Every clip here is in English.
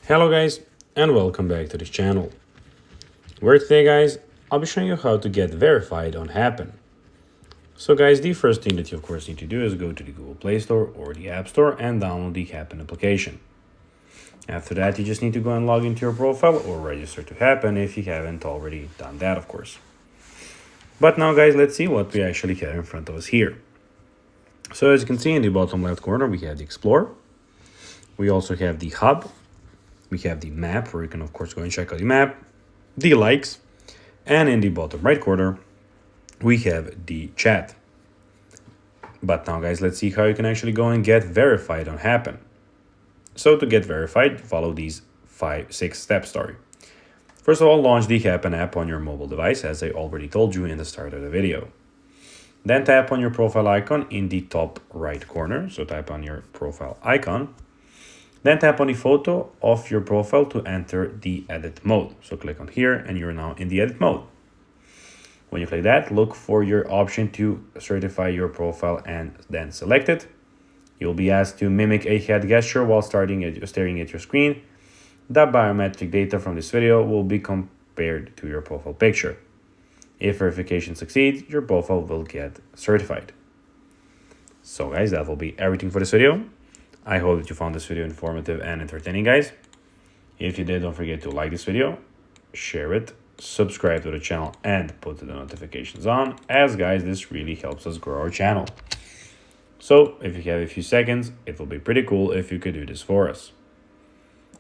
Hello guys, and welcome back to this channel, where today guys, I'll be showing you how to get verified on Happn. So guys, the first thing that you of course need to do is go to the Google Play Store or the App Store and download the Happn application. After that, you just need to go and log into your profile or register to Happn if you haven't already done that, of course. But now guys, let's see what we actually have in front of us here. So as you can see in the bottom left corner, we have the Explore. We also have the Hub. We have the map, where you can of course go and check out the map, the likes, and in the bottom right corner, we have the chat. But now guys, let's see how you can actually go and get verified on Happn. So to get verified, follow these 5-6 steps. First of all, launch the Happn app on your mobile device, as I already told you in the start of the video. Then tap on your profile icon in the top right corner. So type on your profile icon. Then tap on the photo of your profile to enter the edit mode. So click on here and you're now in the edit mode. When you click that, look for your option to certify your profile and then select it. You'll be asked to mimic a head gesture while staring at your screen. The biometric data from this video will be compared to your profile picture. If verification succeeds, your profile will get certified. So guys, that will be everything for this video. I hope that you found this video informative and entertaining, guys. If you did, don't forget to like this video, share it, subscribe to the channel, and put the notifications on, as guys, this really helps us grow our channel. So if you have a few seconds, it will be pretty cool if you could do this for us.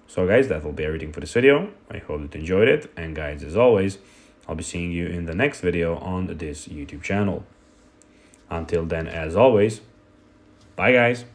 So guys, that will be everything for this video. I hope that you enjoyed it, and guys, as always, I'll be seeing you in the next video on this YouTube channel. Until then, as always, bye guys.